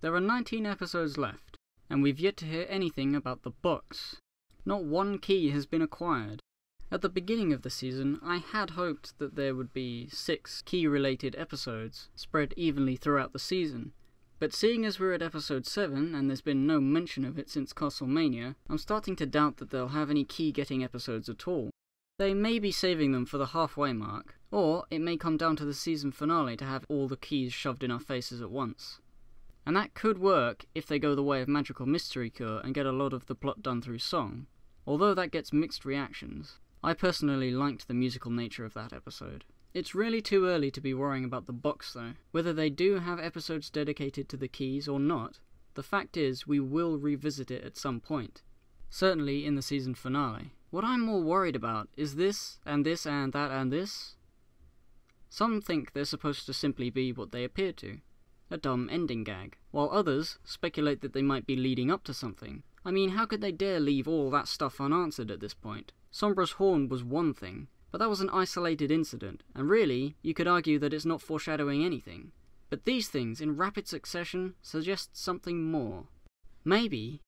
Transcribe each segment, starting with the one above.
There are 19 episodes left, and we've yet to hear anything about the books. Not one key has been acquired. At the beginning of the season, I had hoped that there would be 6 key-related episodes, spread evenly throughout the season. But seeing as we're at episode 7, and there's been no mention of it since Castlemania, I'm starting to doubt that they'll have any key-getting episodes at all. They may be saving them for the halfway mark, or it may come down to the season finale to have all the keys shoved in our faces at once. And that could work if they go the way of Magical Mystery Cure and get a lot of the plot done through song, although that gets mixed reactions. I personally liked the musical nature of that episode. It's really too early to be worrying about the box though. Whether they do have episodes dedicated to the keys or not, the fact is we will revisit it at some point. Certainly in the season finale. What I'm more worried about is this, and this, and that, and this. Some think they're supposed to simply be what they appear to. A dumb ending gag. While others speculate that they might be leading up to something. I mean, how could they dare leave all that stuff unanswered at this point? Sombra's horn was one thing, but that was an isolated incident, and really, you could argue that it's not foreshadowing anything. But these things, in rapid succession, suggest something more. Maybe,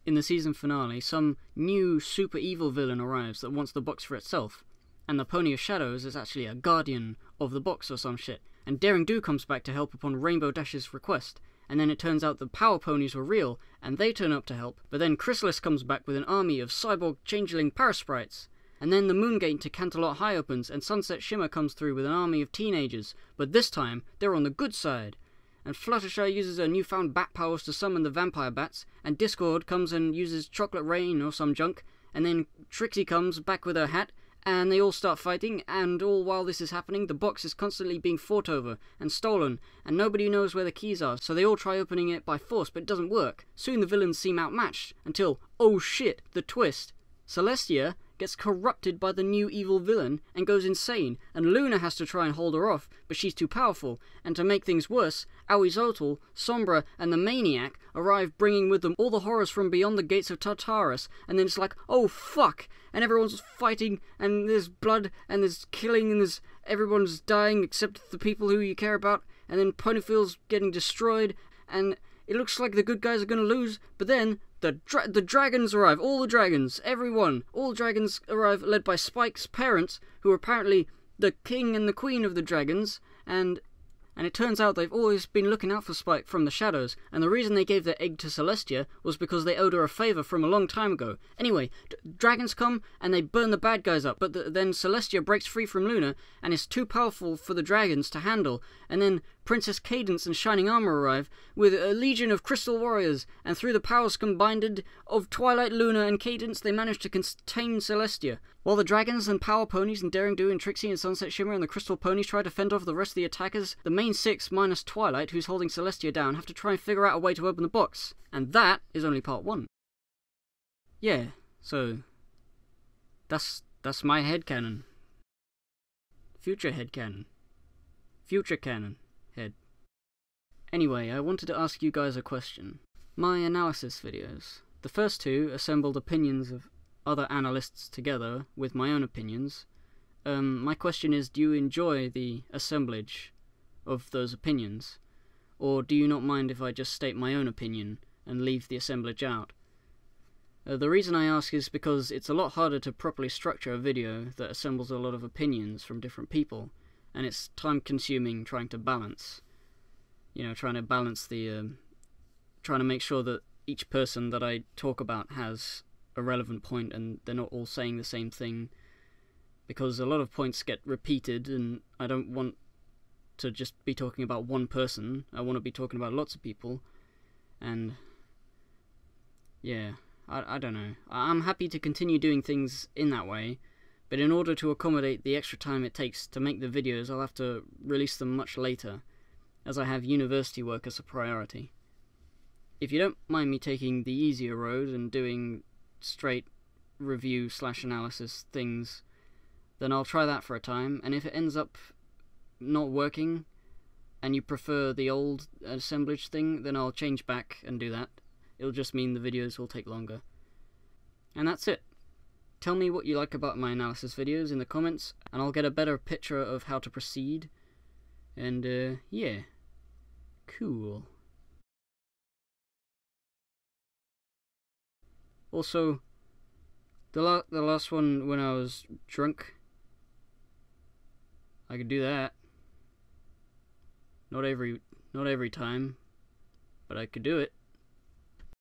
in the season finale, some new super evil villain arrives that wants the box for itself, and the Pony of Shadows is actually a guardian of the box or some shit, and Daring Do comes back to help upon Rainbow Dash's request, and then it turns out the Power Ponies were real, and they turn up to help, but then Chrysalis comes back with an army of cyborg changeling parasprites, and then the Moon Gate to Canterlot High opens, and Sunset Shimmer comes through with an army of teenagers, but this time, they're on the good side. And Fluttershy uses her newfound bat powers to summon the vampire bats, and Discord comes and uses Chocolate Rain or some junk, and then Trixie comes back with her hat, and they all start fighting, and all while this is happening, the box is constantly being fought over and stolen, and nobody knows where the keys are, so they all try opening it by force, but it doesn't work. Soon the villains seem outmatched, until, oh shit, the twist. Celestia gets corrupted by the new evil villain and goes insane, and Luna has to try and hold her off, but she's too powerful, and to make things worse, Ahuizotl, Sombra, and the Maniac arrive bringing with them all the horrors from beyond the gates of Tartarus, and then it's like, oh fuck, and everyone's fighting, and there's blood, and there's killing, and everyone's dying except the people who you care about, and then Ponyfield's getting destroyed, and it looks like the good guys are gonna lose, but then the dragons arrive, all the dragons, everyone, all the dragons arrive, led by Spike's parents, who are apparently the king and the queen of the dragons, and it turns out they've always been looking out for Spike from the shadows, and the reason they gave their egg to Celestia was because they owed her a favour from a long time ago. Anyway, dragons come, and they burn the bad guys up, but then Celestia breaks free from Luna, and is too powerful for the dragons to handle, and then Princess Cadence and Shining Armour arrive, with a legion of crystal warriors, and through the powers combined of Twilight, Luna, and Cadence, they manage to contain Celestia. While the dragons and Power Ponies and Daring Do and Trixie and Sunset Shimmer and the Crystal Ponies try to fend off the rest of the attackers, the main 6 minus Twilight, who's holding Celestia down, have to try and figure out a way to open the box. And that is only part 1. Yeah, so that's my headcanon. Future headcanon. Future canon. Head. Anyway, I wanted to ask you guys a question. My analysis videos. The first 2 assembled opinions of other analysts together with my own opinions. My question is, do you enjoy the assemblage of those opinions? Or do you not mind if I just state my own opinion and leave the assemblage out? The reason I ask is because it's a lot harder to properly structure a video that assembles a lot of opinions from different people, and it's time-consuming trying to balance. You know, trying to balance the... trying to make sure that each person that I talk about has a relevant point and they're not all saying the same thing, because a lot of points get repeated and I don't want to just be talking about one person. I want to be talking about lots of people, and yeah, I don't know. I'm happy to continue doing things in that way, but in order to accommodate the extra time it takes to make the videos, I'll have to release them much later, as I have university work as a priority. If you don't mind me taking the easier road and doing straight review/analysis things, then I'll try that for a time, and if it ends up not working, and you prefer the old assemblage thing, then I'll change back and do that. It'll just mean the videos will take longer. And that's it. Tell me what you like about my analysis videos in the comments, and I'll get a better picture of how to proceed. And, yeah. Cool. Also, the last one when I was drunk, I could do that. Not every time, but I could do it.